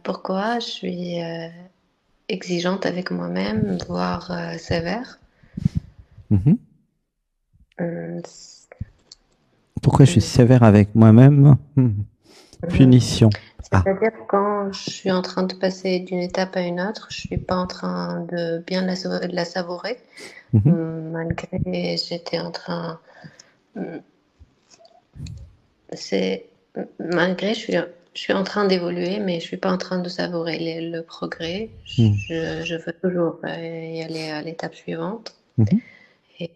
Pourquoi je suis exigeante avec moi-même, voire sévère. Mhm. Hum, Pourquoi je suis hum, sévère avec moi-même? hum. Punition. Ah. C'est-à-dire quand je suis en train de passer d'une étape à une autre, je suis pas en train de bien la savourer. Mhm. Malgré j'étais en train, hum, c'est malgré je suis en train d'évoluer, mais je suis pas en train de savourer le progrès. Mhm. Je veux toujours y aller à l'étape suivante. Mhm. Et,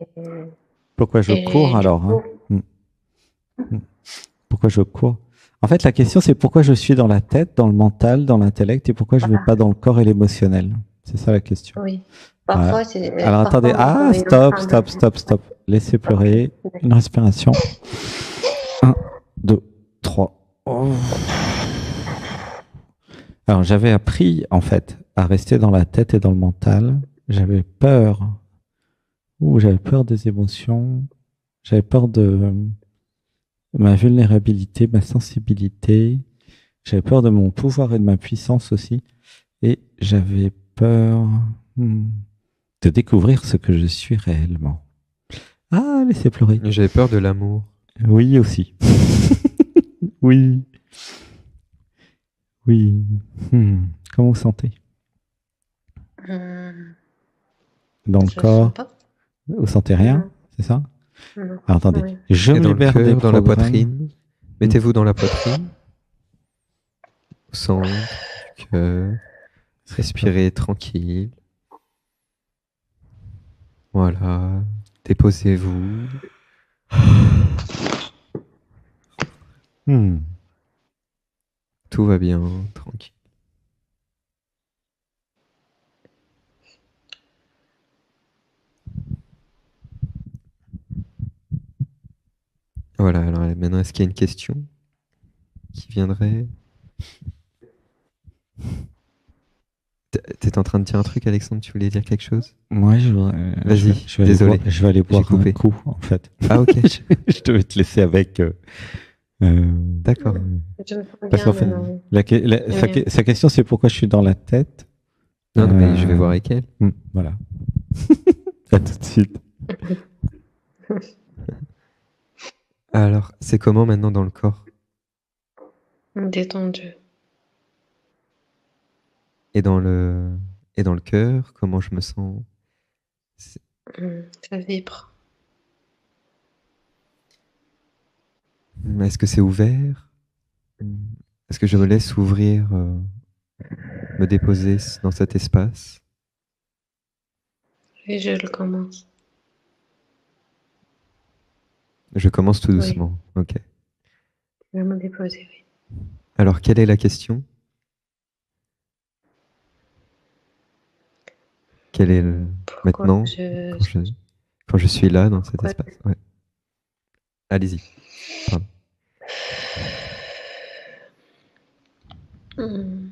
Pourquoi je cours et du alors, hein? coup, Mhm. Mhm. Pourquoi je cours? En fait, la question, c'est pourquoi je suis dans la tête, dans le mental, dans l'intellect, et pourquoi je ne vais pas voilà. dans le corps et l'émotionnel. C'est ça la question. Oui. Voilà. Parfois, Alors attendez. parfois mon Ah, corps est en stop, train de. stop, stop, stop. Laissez Ok. pleurer. Une respiration. Un, deux, trois. Oh. Alors j'avais appris, en fait, à rester dans la tête et dans le mental. J'avais peur. J'avais peur des émotions. J'avais peur de ma vulnérabilité, ma sensibilité. J'avais peur de mon pouvoir et de ma puissance aussi. Et j'avais peur de découvrir ce que je suis réellement. Ah, laissez pleurer. J'avais peur de l'amour. Oui, aussi. Oui, oui. Comment vous sentez? Hum, Dans le je sens corps? pas. Vous sentez rien? Non, C'est ça? non. Alors attendez. Oui. Je Et me dans le libère des cœur, dans la programmes. poitrine. Hmm. Mettez-vous dans la poitrine, au centre du cœur. Ça peut. Respirez tranquille. Voilà. Déposez-vous. Hmm. Tout va bien, tranquille. Voilà, alors maintenant, est-ce qu'il y a une question qui viendrait? T'étais en train de dire un truc, Alexandre, tu voulais dire quelque chose? Moi, Vas-y, je vais aller boire, désolé, je vais aller j'ai boire un coupé. coup, en fait. Ah ok, Je devais te laisser avec. Euh, d'accord. Hum. Je me sens parce bien qu'en fait, maintenant. Oui. Oui. sa question, c'est pourquoi je suis dans la tête. Non, non, mais je vais voir avec elle. Voilà. À tout de suite. Alors, c'est comment maintenant dans le corps? Détendu. Et dans le, et dans le cœur, comment je me sens? C'est- Ça vibre. Est-ce que c'est ouvert? Est-ce que je me laisse ouvrir, me déposer dans cet espace? Et je le commence. Je commence tout Oui. doucement. Ok. Je vais me déposer. Oui. Alors, quelle est la question? Quelle est Pourquoi maintenant, quand je suis là dans cet pourquoi, espace? Ouais. Allez-y. Pardon. Hum,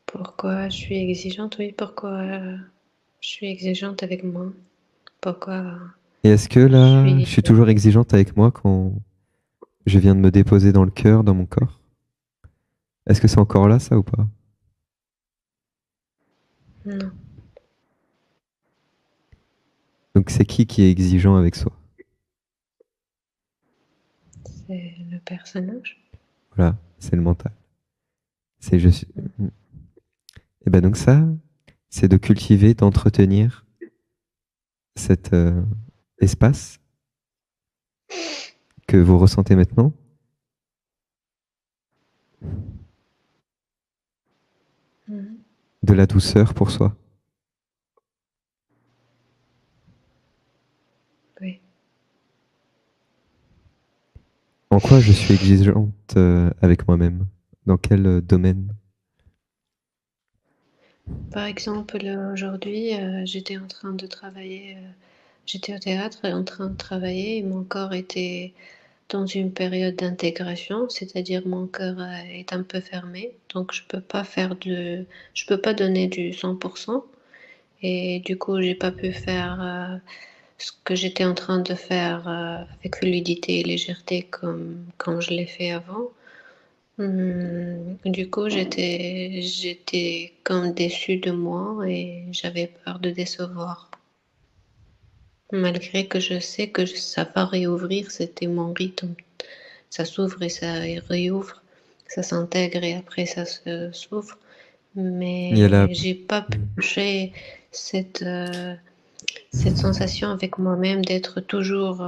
pourquoi je suis exigeante? Oui, pourquoi je suis exigeante avec moi? Pourquoi Et est-ce que je là, je suis. suis toujours exigeante avec moi quand je viens de me déposer dans le cœur, dans mon corps? Est-ce que c'est encore là, ça ou pas? Non, Donc c'est qui est exigeant avec soi? c'est le personnage. Voilà, c'est le mental. C'est je suis. Et ben donc ça, c'est de cultiver, d'entretenir cet espace que vous ressentez maintenant, Mhm. de la douceur pour soi. Oui. En quoi je suis exigeante avec moi-même? Dans quel domaine? Par exemple, aujourd'hui, j'étais en train de travailler, j'étais au théâtre et en train de travailler et mon corps était dans une période d'intégration, c'est-à-dire mon cœur est un peu fermé, donc je peux pas donner du 100%. Et du coup, j'ai pas pu faire ce que j'étais en train de faire avec fluidité et légèreté comme je l'ai fait avant. Du coup, j'étais comme déçue de moi et j'avais peur de décevoir. Malgré que je sais que ça va réouvrir, c'était mon rythme. Ça s'ouvre et ça réouvre, ça s'intègre et après ça s'ouvre. Il y a la... Mais j'ai pas purgé cette sensation avec moi-même d'être toujours.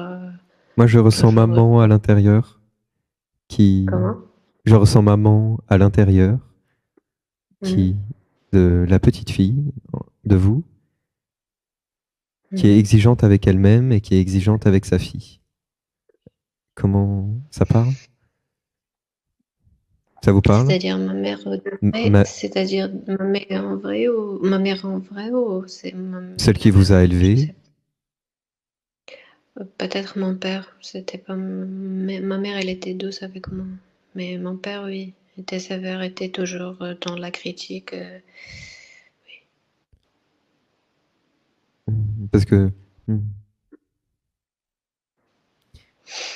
Moi, je ressens Toujours. maman à l'intérieur qui... Comment? Je ressens maman à l'intérieur qui... Mhm. de la petite fille de vous, qui est Mhm. exigeante avec elle-même et qui est exigeante avec sa fille. Comment ça parle? Ça vous parle? C'est-à-dire ma mère de vrai, Ma- c'est-à-dire ma mère en vrai ou ma mère en vrai ou c'est Celle qui la vous mère, a je élevé? sais pas. Peut-être mon père, c'était pas ma mère, elle était douce avec moi, mais mon père, oui, était sévère, était toujours dans la critique. Parce que,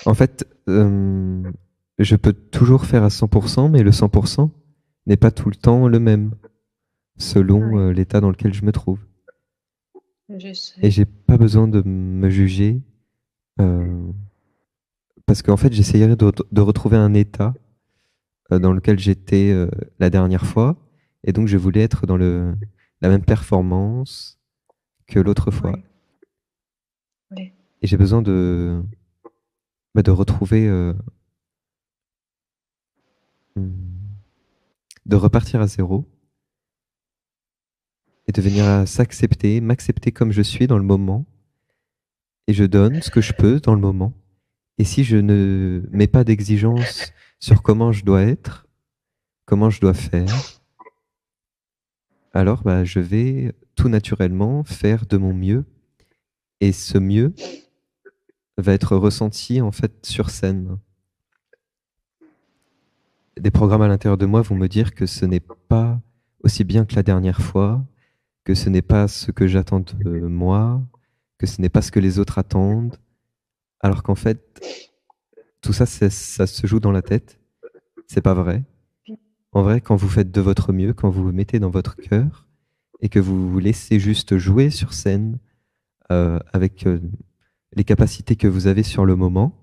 en fait, je peux toujours faire à 100%, mais le 100% n'est pas tout le temps le même, selon Oui, l'état dans lequel je me trouve. je Et sais. j'ai pas besoin de me juger, euh, parce qu'en fait, j'essayerais de retrouver un état dans lequel j'étais la dernière fois, et donc je voulais être dans la même performance que l'autre fois. Oui, oui, Et j'ai besoin de retrouver, de repartir à zéro et de venir à s'accepter, m'accepter comme je suis dans le moment, et je donne ce que je peux dans le moment. Et si je ne mets pas d'exigence sur comment je dois être, comment je dois faire, alors bah, je vais tout naturellement faire de mon mieux. Et ce mieux va être ressenti en fait sur scène. Des programmes à l'intérieur de moi vont me dire que ce n'est pas aussi bien que la dernière fois, que ce n'est pas ce que j'attends de moi, que ce n'est pas ce que les autres attendent, alors qu'en fait, tout ça, ça se joue dans la tête. C'est pas vrai. En vrai, quand vous faites de votre mieux, quand vous vous mettez dans votre cœur et que vous vous laissez juste jouer sur scène avec les capacités que vous avez sur le moment,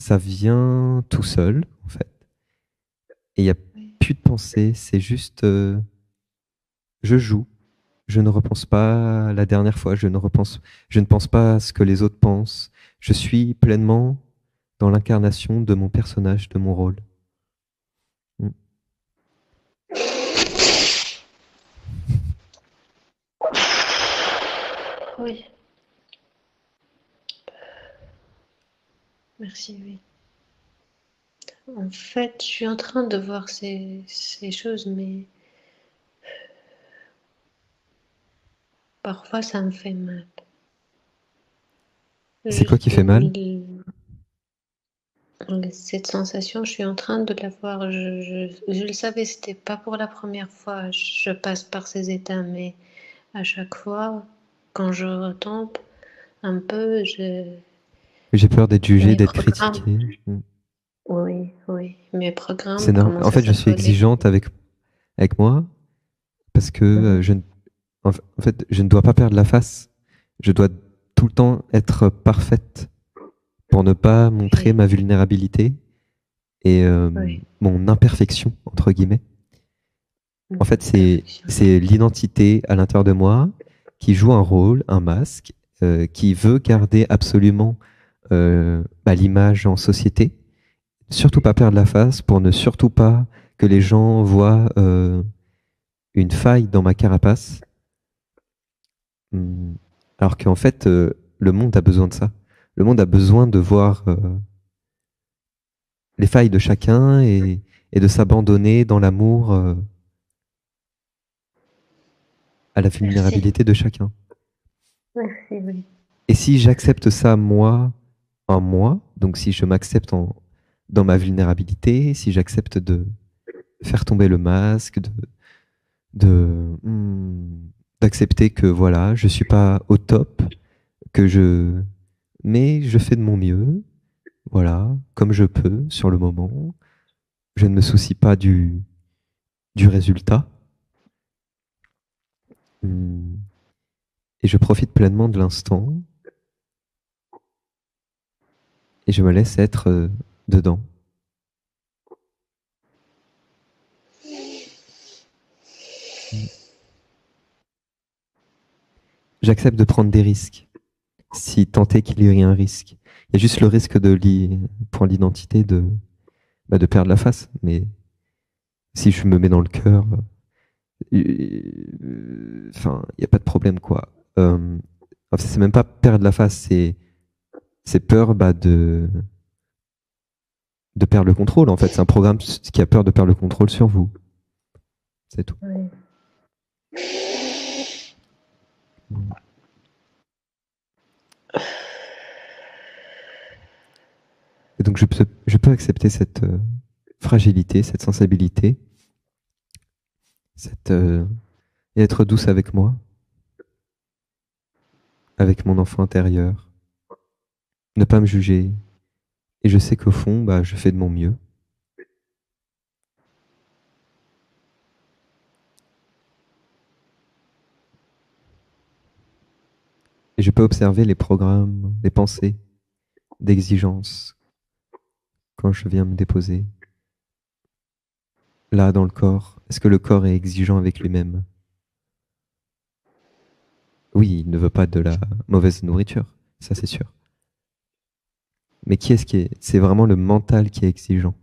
ça vient tout seul, en fait. Et il n'y a oui. plus de pensée, c'est juste je joue. Je ne repense pas à la dernière fois, je ne pense pas à ce que les autres pensent. Je suis pleinement dans l'incarnation de mon personnage, de mon rôle. Mm. Oui, merci, oui. En fait, je suis en train de voir ces choses, mais parfois ça me fait mal. C'est quoi qui fait mal? Cette sensation, je suis en train de la voir. Je le savais, c'était pas pour la première fois. Je passe par ces états, mais à chaque fois, quand je retombe un peu, J'ai peur d'être jugé, mes d'être programmes, critiqué. Mm. oui, oui, mes C'est programmes normal. En commencent à fait, je suis s'affoler. exigeante avec moi parce que Mhm. en fait, je ne dois pas perdre la face. Je dois tout le temps être parfaite pour ne pas montrer Oui, ma vulnérabilité et oui, mon imperfection, entre guillemets. En fait, perfection. c'est l'identité à l'intérieur de moi qui joue un rôle, un masque, qui veut garder absolument bah, l'image en société. Surtout pas perdre la face pour ne surtout pas que les gens voient une faille dans ma carapace. Hum, Alors qu'en fait, le monde a besoin de ça. Le monde a besoin de voir les failles de chacun et de s'abandonner dans l'amour à la Merci, vulnérabilité de chacun. merci, oui. Et si j'accepte ça moi, en moi, donc si je m'accepte dans ma vulnérabilité, si j'accepte de faire tomber le masque, de, d'accepter que voilà, je suis pas au top, que je, mais je fais de mon mieux, voilà, comme je peux sur le moment. Je ne me soucie pas du résultat. Et je profite pleinement de l'instant et je me laisse être dedans. J'accepte de prendre des risques, si tant est qu'il y ait un risque. Il y a juste le risque pour l'identité de perdre la face. Mais si je me mets dans le cœur, enfin, il n'y a pas de problème, quoi. C'est même pas perdre la face, c'est peur de perdre le contrôle, en fait. C'est un programme qui a peur de perdre le contrôle sur vous. C'est tout. Oui. Et donc, je peux accepter cette fragilité, cette sensibilité, et être douce avec moi, avec mon enfant intérieur, ne pas me juger. Et je sais qu'au fond, je fais de mon mieux. Et je peux observer les programmes, les pensées d'exigence quand je viens me déposer. Là, dans le corps, est-ce que le corps est exigeant avec lui-même? Oui, il ne veut pas de la mauvaise nourriture, ça c'est sûr. Mais qui est-ce qui est? C'est vraiment le mental qui est exigeant.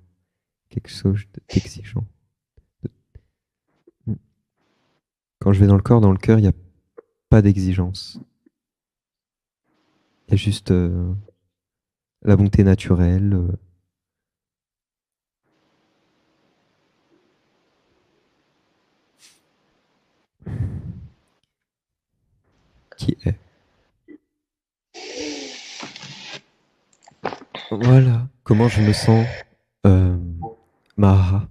Quelque chose d'exigeant. Quand je vais dans le cœur, il n'y a pas d'exigence. Il y a juste la bonté naturelle. Qui est. Voilà comment je me sens, Maha.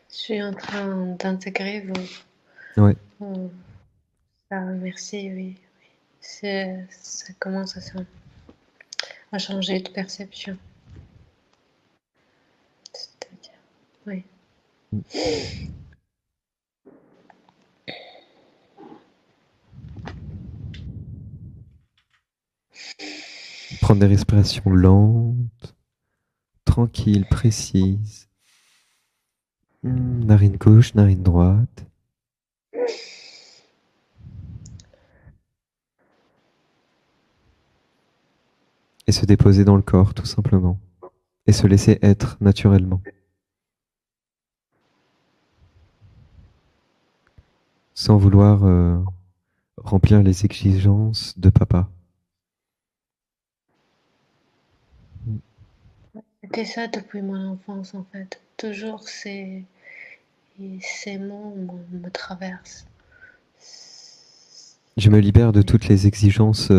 Je suis en train d'intégrer Ouais. ça, merci, oui. Ça commence à changer de perception. C'est-à-dire, oui. Prendre des respirations lentes, tranquilles, précises. Narine gauche, narine droite. Et se déposer dans le corps, tout simplement. Et se laisser être naturellement. Sans vouloir remplir les exigences de papa. C'était ça depuis mon enfance, en fait. Toujours ces mots me traversent. Je me libère de toutes les exigences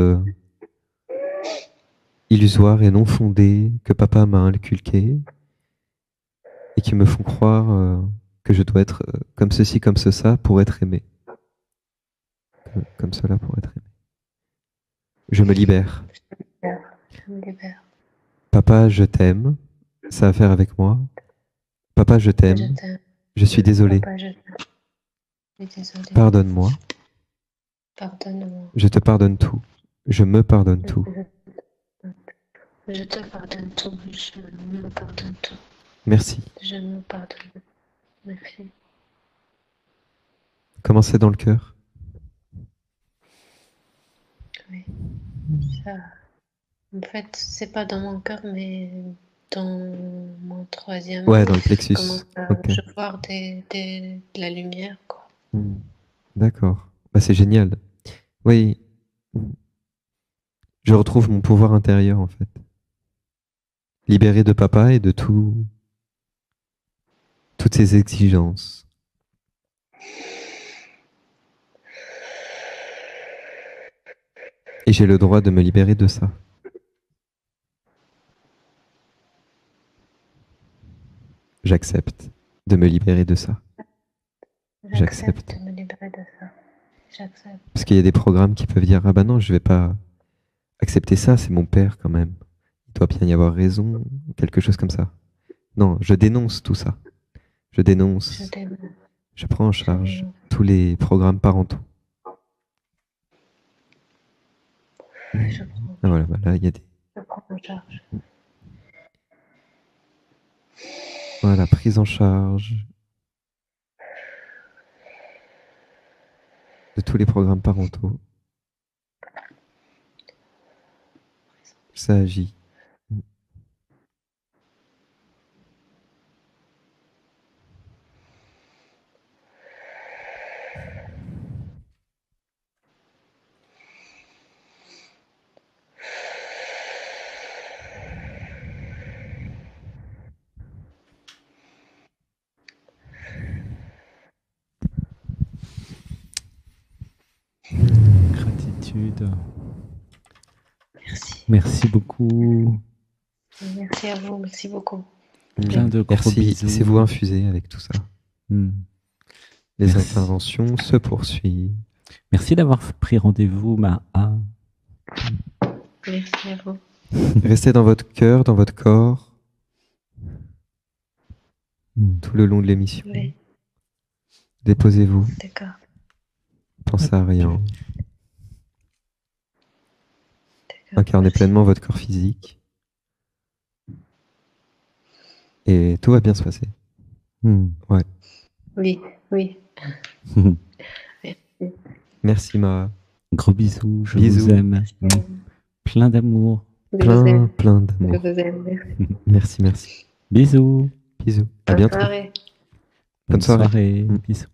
illusoires et non fondées que papa m'a inculquées et qui me font croire que je dois être comme ceci, comme ça pour être aimé. Comme cela pour être aimé. Je me libère. Je me libère. Papa, je t'aime. Ça a à faire avec moi. Papa, je t'aime. Je suis désolé. Papa, je suis désolée. Pardonne-moi. Pardonne-moi. Je te pardonne tout. Je me pardonne tout. Je te pardonne tout. Je me pardonne tout. Merci. Je me pardonne. Merci. Comment c'est dans le cœur? Oui. Ça, en fait, c'est pas dans mon cœur, mais dans mon troisième. Ouais, dans le plexus. Okay. Je vois de la lumière, quoi. D'accord. C'est génial. Oui. Je retrouve mon pouvoir intérieur, en fait. Libéré de papa et de toutes ses exigences. Et j'ai le droit de me libérer de ça. J'accepte de me libérer de ça. J'accepte de me libérer de ça. J'accepte. Parce qu'il y a des programmes qui peuvent dire « Ah non, je vais pas accepter ça, c'est mon père quand même. doit bien y avoir raison, quelque chose comme ça. Non, je dénonce tout ça. Je dénonce. Je prends en charge tous les programmes parentaux. Ah, voilà, là, il y a des... Je prends en charge. Voilà, prise en charge de tous les programmes parentaux. Ça agit. Gratitude. Merci. Merci beaucoup. Merci à vous, merci beaucoup. Plein de gros Merci, bisous. laissez-vous infuser avec tout ça. Hmm. Les Merci. interventions se poursuivent. Merci d'avoir pris rendez-vous, Maha. Merci à vous. Restez dans votre cœur, dans votre corps, tout le long de l'émission. Oui, Déposez-vous, d'accord. pensez à rien. D'accord. Incarnez Merci. pleinement votre corps physique. Et tout va bien se passer. Ouais. Oui, oui. Merci, Mara. Gros bisous, je Bisous. vous aime. Plein d'amour. Je vous aime. Plein Je d'amour. vous aime. Merci, merci. Bisous. Bisous. À Bonne bientôt. soirée. Bonne soirée. Bisous.